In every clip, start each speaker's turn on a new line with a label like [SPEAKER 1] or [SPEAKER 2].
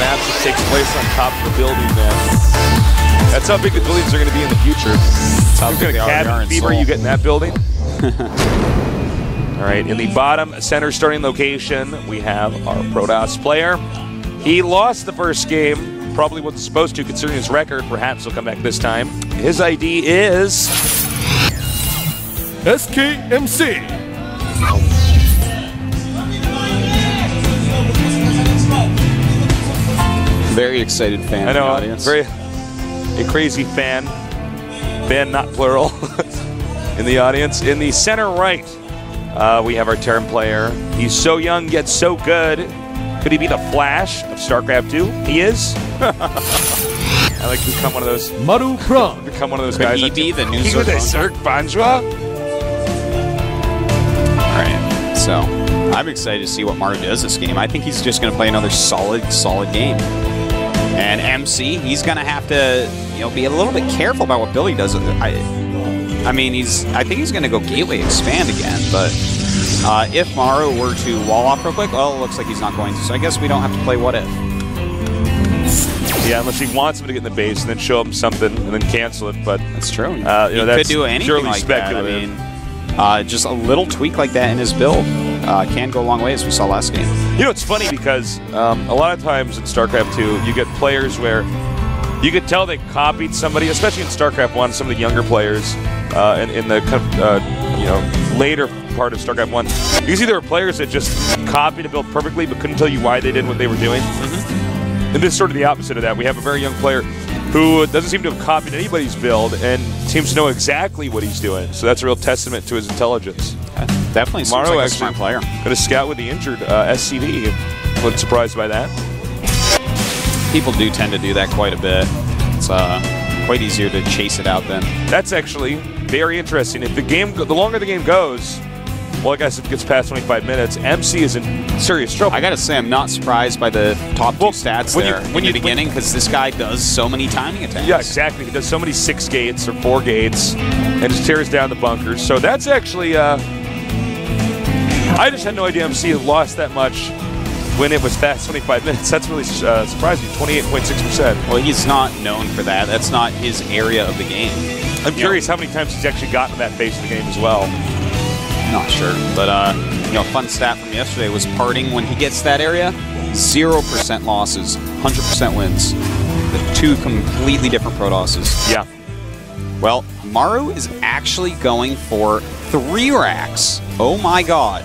[SPEAKER 1] maps that takes place on top of the building, man. That's how big the buildings are going to be in the future. How big cabin fever you get in that building. All right, in the bottom center starting location, we have our Protoss player. He lost the first game, probably wasn't supposed to considering his record. Perhaps he'll come back this time. His ID is SKMC.
[SPEAKER 2] Very excited fan in the audience.
[SPEAKER 1] A crazy fan not plural, in the audience. In the center right, we have our Terran player. He's so young yet so good. Could he be the Flash of StarCraft II? He is. I like to become one of those.
[SPEAKER 3] Maru Kron.
[SPEAKER 1] Become one of those
[SPEAKER 2] Could
[SPEAKER 1] guys.
[SPEAKER 2] he be the new
[SPEAKER 1] Zerg Banjwa?
[SPEAKER 2] All right, so I'm excited to see what Maru does this game. I think he's just going to play another solid game. And MC, he's going to have to, be a little bit careful about what Billy does. I think he's going to go gateway expand again. But if Maru were to wall off real quick, well, it looks like he's not going to. So I guess we don't have to play what if.
[SPEAKER 1] Yeah, unless he wants him to get in the base and then show him something and then cancel it. But
[SPEAKER 2] that's true.
[SPEAKER 1] He
[SPEAKER 2] could do anything like
[SPEAKER 1] speculative.
[SPEAKER 2] that. I mean, just a little tweak like that in his build can go a long way, as we saw last game.
[SPEAKER 1] It's funny because a lot of times in StarCraft II, you get players where you could tell they copied somebody, especially in StarCraft I, some of the younger players in the later part of StarCraft I. You see there were players that just copied a build perfectly but couldn't tell you why they did what they were doing. And this is sort of the opposite of that. We have a very young player who doesn't seem to have copied anybody's build and seems to know exactly what he's doing. So that's a real testament to his intelligence.
[SPEAKER 2] Definitely seems like a smart player.
[SPEAKER 1] Going to scout with the injured SCV. I wasn't surprised by that.
[SPEAKER 2] People do tend to do that quite a bit. It's quite easier to chase it out then.
[SPEAKER 1] That's actually very interesting. If the longer the game goes, well, I guess if it gets past 25 minutes, MC is in serious trouble.
[SPEAKER 2] I gotta say, I'm not surprised by the top two stats in the beginning, because this guy does so many timing attacks.
[SPEAKER 1] Yeah, exactly. He does so many 6 gates or 4 gates and just tears down the bunkers. So that's actually, I just had no idea MC had lost that much when it was past 25 minutes. That's really surprising, 28.6%.
[SPEAKER 2] Well, he's not known for that. That's not his area of the game.
[SPEAKER 1] I'm curious how many times he's actually gotten to that phase of the game as well.
[SPEAKER 2] Not sure, but fun stat from yesterday was parting when he gets that area, 0% losses, 100% wins. The two completely different Protosses.
[SPEAKER 1] Yeah.
[SPEAKER 2] Well, Maru is actually going for 3 racks. Oh my god.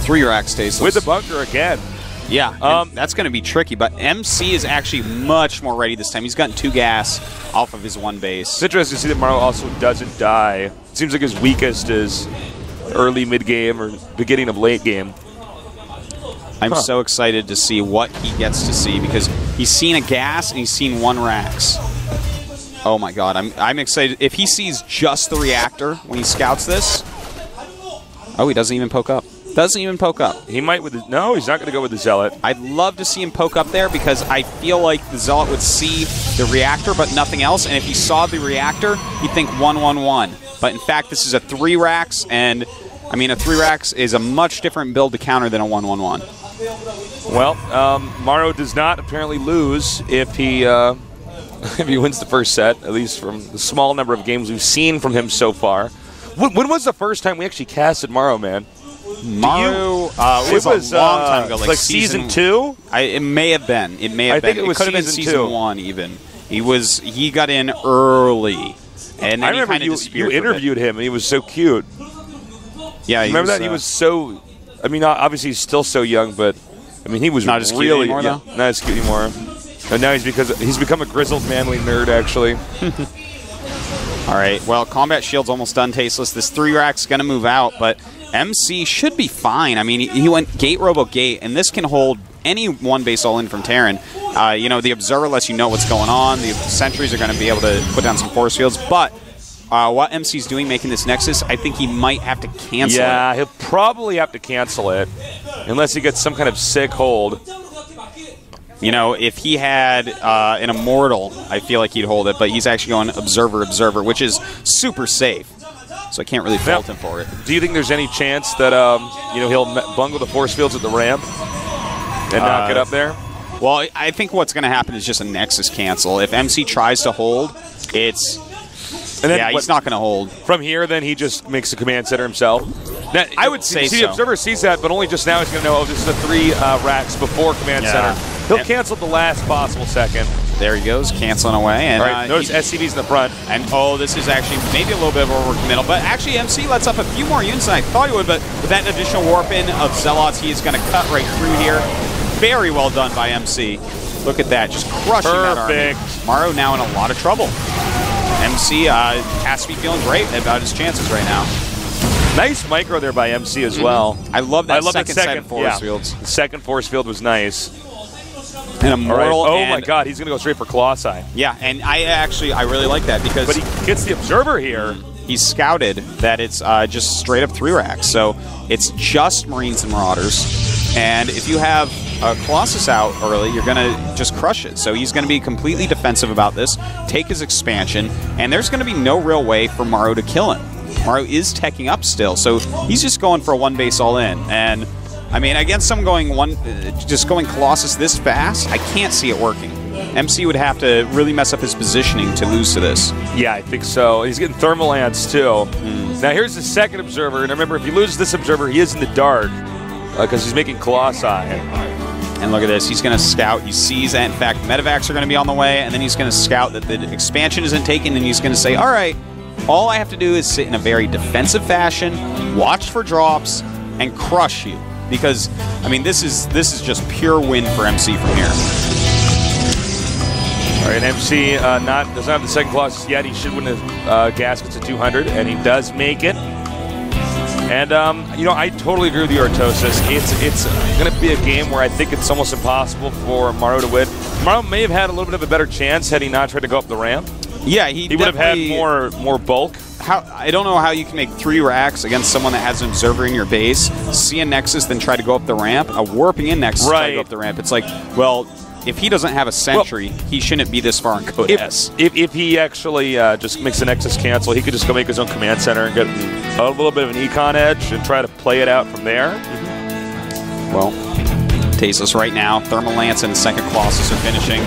[SPEAKER 2] 3 racks, Tasteless.
[SPEAKER 1] With the bunker again.
[SPEAKER 2] Yeah, that's going to be tricky, but MC is actually much more ready this time. He's gotten 2 gas off of his 1 base.
[SPEAKER 1] It's interesting to see that Maru also doesn't die. It seems like his weakest is early mid-game or beginning of late game.
[SPEAKER 2] I'm so excited to see what he gets to see, because he's seen a gas and he's seen 1 racks. Oh my god, I'm excited. If he sees just the reactor when he scouts this... Oh, he doesn't even poke up. Doesn't even poke up.
[SPEAKER 1] He might with the... No, he's not going to go with the Zealot.
[SPEAKER 2] I'd love to see him poke up there, because I feel like the Zealot would see the reactor but nothing else, and if he saw the reactor, he'd think 1-1-1. But in fact, this is a 3 racks, and I mean, a 3 racks is a much different build to counter than a 1-1-1.
[SPEAKER 1] Well, Maru does not apparently lose if he if he wins the first set, at least from the small number of games we've seen from him so far. When was the first time we actually casted Maru, man?
[SPEAKER 2] Maru, it was a long time ago,
[SPEAKER 1] like season 2.
[SPEAKER 2] It may have been. It may have been.
[SPEAKER 1] It
[SPEAKER 2] could have been season 1 even. He got in early, and then
[SPEAKER 1] I remember you interviewed him, and he was so cute.
[SPEAKER 2] Yeah,
[SPEAKER 1] remember that he was so. I mean, obviously he's still so young, but I mean he was
[SPEAKER 2] not as cute
[SPEAKER 1] really
[SPEAKER 2] anymore, though?
[SPEAKER 1] Not as cute anymore. And now he's become a grizzled, manly nerd, actually.
[SPEAKER 2] All right. Well, combat shield's almost done, Tasteless. This 3 rack's gonna move out, but MC should be fine. I mean, he went gate robo gate, and this can hold any 1 base all in from Terran. The observer lets you know what's going on. The sentries are going to be able to put down some force fields, but what MC's doing making this Nexus, I think he might have to cancel it.
[SPEAKER 1] Yeah, he'll probably have to cancel it unless he gets some kind of sick hold.
[SPEAKER 2] If he had an Immortal, I feel like he'd hold it, but he's actually going observer, which is super safe. So I can't really fault him for it.
[SPEAKER 1] Do you think there's any chance that he'll bungle the force fields at the ramp and knock it up there?
[SPEAKER 2] Well, I think what's going to happen is just a Nexus cancel. If MC tries to hold, it's... And then he's not going to hold.
[SPEAKER 1] From here, then he just makes the command center himself. Now,
[SPEAKER 2] I would say so.
[SPEAKER 1] The observer sees that, but only just now he's going to know, oh, this is the 3 racks before command center. He'll cancel the last possible second.
[SPEAKER 2] There he goes, canceling away. And,
[SPEAKER 1] all right, notice SCV's in the front.
[SPEAKER 2] And, oh, this is actually maybe a little bit of overcommittal. But actually, MC lets up a few more units than I thought he would. But with that additional warp in of Zealots, he is going to cut right through here. Very well done by MC. Look at that, just crushing that army. Maru now in a lot of trouble. MC has to be feeling great about his chances right now.
[SPEAKER 1] Nice micro there by MC as well.
[SPEAKER 2] I love that second set of force fields.
[SPEAKER 1] The second force field was nice.
[SPEAKER 2] And Immortal.
[SPEAKER 1] Oh my god, he's going to go straight for Colossi.
[SPEAKER 2] Yeah, and I really like that because...
[SPEAKER 1] But he gets the observer here.
[SPEAKER 2] He's scouted that it's just straight up 3 racks. So it's just Marines and Marauders. And if you have Colossus out early, you're going to just crush it. So he's going to be completely defensive about this, take his expansion, and there's going to be no real way for Maru to kill him. Maru is teching up still, so he's just going for a 1 base all in. And I mean, against someone going just going Colossus this fast, I can't see it working. MC would have to really mess up his positioning to lose to this.
[SPEAKER 1] Yeah, I think so. He's getting Thermal Ants too. Now here's the second observer, and remember, if he loses this observer, he is in the dark because he's making Colossi.
[SPEAKER 2] And look at this, he's going to scout. He sees that, in fact, medevacs are going to be on the way, and then he's going to scout that the expansion isn't taken, and he's going to say, all right, all I have to do is sit in a very defensive fashion, watch for drops, and crush you. Because, I mean, this is just pure win for MC from here.
[SPEAKER 1] All right, MC does not have the second Colossus yet. He should win the gaskets at 200, and he does make it. And, you know, I totally agree with you, Artosis. It's going to be a game where I think it's almost impossible for Maru to win. Maru may have had a little bit of a better chance had he not tried to go up the ramp.
[SPEAKER 2] Yeah, he
[SPEAKER 1] would have had more bulk.
[SPEAKER 2] I don't know how you can make 3 racks against someone that has an observer in your base, see a Nexus, then try to go up the ramp, a warping in Nexus, try to go up the ramp. It's like, well, if he doesn't have a sentry, he shouldn't be this far in code S.
[SPEAKER 1] If he actually just makes the Nexus cancel, he could just go make his own command center and get a little bit of an econ edge and try to play it out from there.
[SPEAKER 2] Well, Tasteless right now. Thermal Lance and second Colossus are finishing.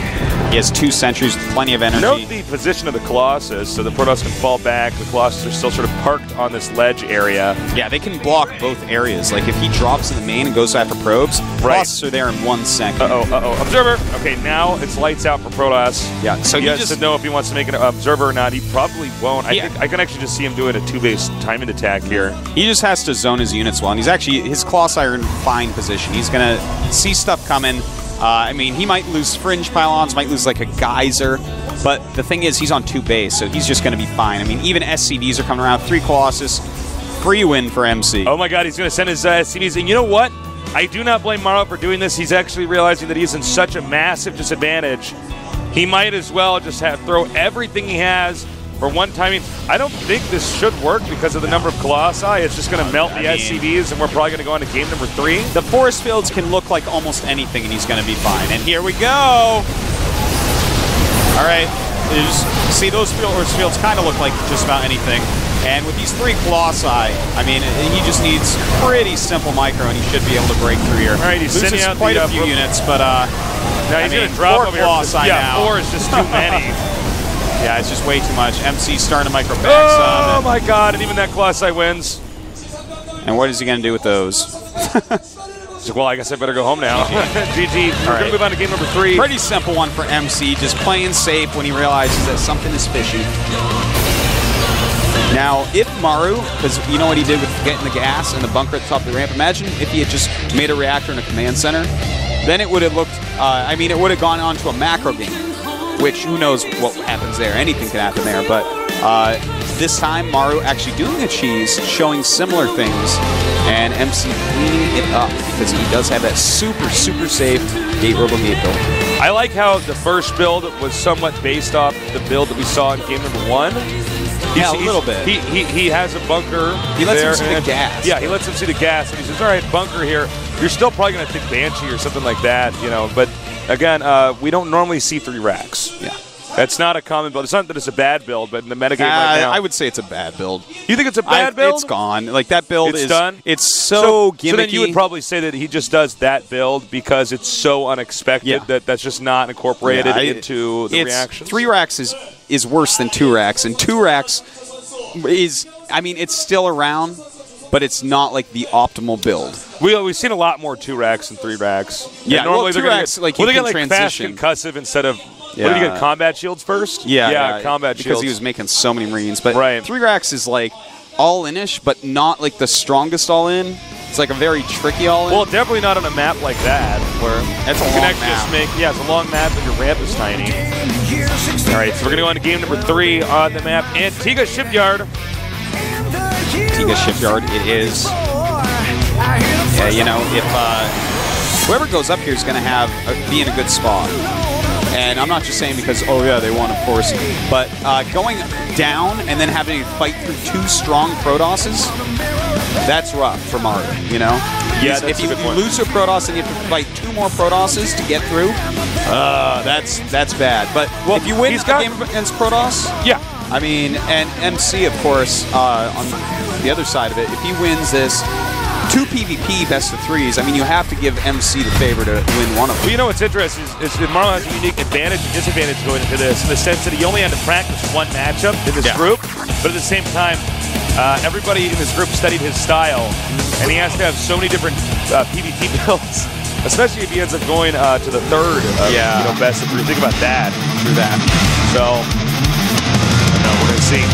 [SPEAKER 2] He has 2 sentries with plenty of energy.
[SPEAKER 1] Note the position of the Colossus, so the Protoss can fall back. The Colossus are still sort of parked on this ledge area.
[SPEAKER 2] Yeah, they can block both areas. Like if he drops in the main and goes after probes, Colossus are there in 1 second.
[SPEAKER 1] Observer. Okay, now it's lights out for Protoss.
[SPEAKER 2] Yeah, so
[SPEAKER 1] he has to know if he wants to make an observer or not. He probably won't. I think I can actually just see him doing a 2-base timing attack here.
[SPEAKER 2] He just has to zone his units well, and his Colossi are in fine position. He's going to see stuff coming. I mean, he might lose fringe pylons, might lose like a geyser, but the thing is, he's on 2 base, so he's just going to be fine. I mean, even SCVs are coming around. 3 Colossus, free win for MC.
[SPEAKER 1] Oh my god, he's going to send his SCVs. And you know what? I do not blame Maru for doing this. He's actually realizing that he's in such a massive disadvantage. He might as well just throw everything he has for one timing. I don't think this should work because of the number of Colossi. It's just going to melt the SCVs, and we're probably going to go into game number 3.
[SPEAKER 2] The force fields can look like almost anything, and he's going to be fine. And here we go. All right. See, those force fields kind of look like just about anything. And with these 3 Colossi, I mean, he just needs pretty simple micro, and he should be able to break through here.
[SPEAKER 1] All right, he's sending out
[SPEAKER 2] quite a few units, but
[SPEAKER 1] now he's going to drop
[SPEAKER 2] 4 Colossi now.
[SPEAKER 1] 4 is just too many.
[SPEAKER 2] Yeah, it's just way too much. MC starting to micro back some.
[SPEAKER 1] Oh my god, and even that Colossi wins.
[SPEAKER 2] And what is he going to do with those?
[SPEAKER 1] So, well, I guess I better go home now. GG. We're going to move on to game number 3.
[SPEAKER 2] Pretty simple one for MC, just playing safe when he realizes that something is fishy. Now, if Maru, because you know what he did with getting the gas and the bunker at the top of the ramp, imagine if he had just made a reactor in a command center, then it would have looked, I mean, it would have gone on to a macro game, which who knows what happens there. Anything can happen there, but this time Maru actually doing the cheese, showing similar things, and MC cleaning it up because he does have that super, super safe Gate Robo Gate build.
[SPEAKER 1] I like how the first build was somewhat based off the build that we saw in game number 1.
[SPEAKER 2] Yeah, a little bit.
[SPEAKER 1] He has a bunker.
[SPEAKER 2] He lets him see the gas.
[SPEAKER 1] Yeah, he lets him see the gas, and he says, all right, bunker here. You're still probably going to take Banshee or something like that, you know, but again, we don't normally see 3 racks.
[SPEAKER 2] Yeah.
[SPEAKER 1] That's not a common build. It's not that it's a bad build, but in the metagame right now,
[SPEAKER 2] I would say it's a bad build.
[SPEAKER 1] You think it's a bad build?
[SPEAKER 2] It's gone. Like that build
[SPEAKER 1] is done.
[SPEAKER 2] It's so gimmicky.
[SPEAKER 1] So then you would probably say that he just does that build because it's so unexpected that's just not incorporated into the reactions.
[SPEAKER 2] 3 racks is worse than 2 racks, and 2 racks is, I mean, it's still around, but it's not like the optimal build.
[SPEAKER 1] We've seen a lot more 2 racks than 3 racks.
[SPEAKER 2] Yeah,
[SPEAKER 1] and normally
[SPEAKER 2] 2 racks, like you can transition.
[SPEAKER 1] Fast concussive instead of. What did you get? Combat shields first?
[SPEAKER 2] Yeah,
[SPEAKER 1] combat shields.
[SPEAKER 2] Because he was making so many Marines. But
[SPEAKER 1] right.
[SPEAKER 2] 3 racks is like all-in-ish, but not like the strongest all-in. It's like a very tricky all-in.
[SPEAKER 1] Well, definitely not on a map like that, where
[SPEAKER 2] it's a long map.
[SPEAKER 1] It's a long map, but your ramp is tiny. All right, so we're going to go on to game number 3 on the map, Antigua Shipyard.
[SPEAKER 2] Antigua Shipyard, it is. Yeah, you know, if whoever goes up here is going to be in a good spot. And I'm not just saying because, oh yeah, they won, of course. But going down and then having to fight through 2 strong Protosses, that's rough for Maru, you know?
[SPEAKER 1] Yeah,
[SPEAKER 2] if you lose a Protoss and you have to fight 2 more Protosses to get through, that's bad. But if you win a game against Protoss, I mean, and MC, of course, on the other side of it, if he wins this 2 PvP best of 3s, I mean, you have to give MC the favor to win one of them.
[SPEAKER 1] Well, you know what's interesting is that Marlon has a unique advantage and disadvantage going into this, in the sense that he only had to practice 1 matchup in this group, but at the same time, everybody in this group studied his style, and he has to have so many different PvP builds, especially if he ends up going to the 3rd best of 3. Think about that.
[SPEAKER 2] True that.
[SPEAKER 1] So, we're going to see.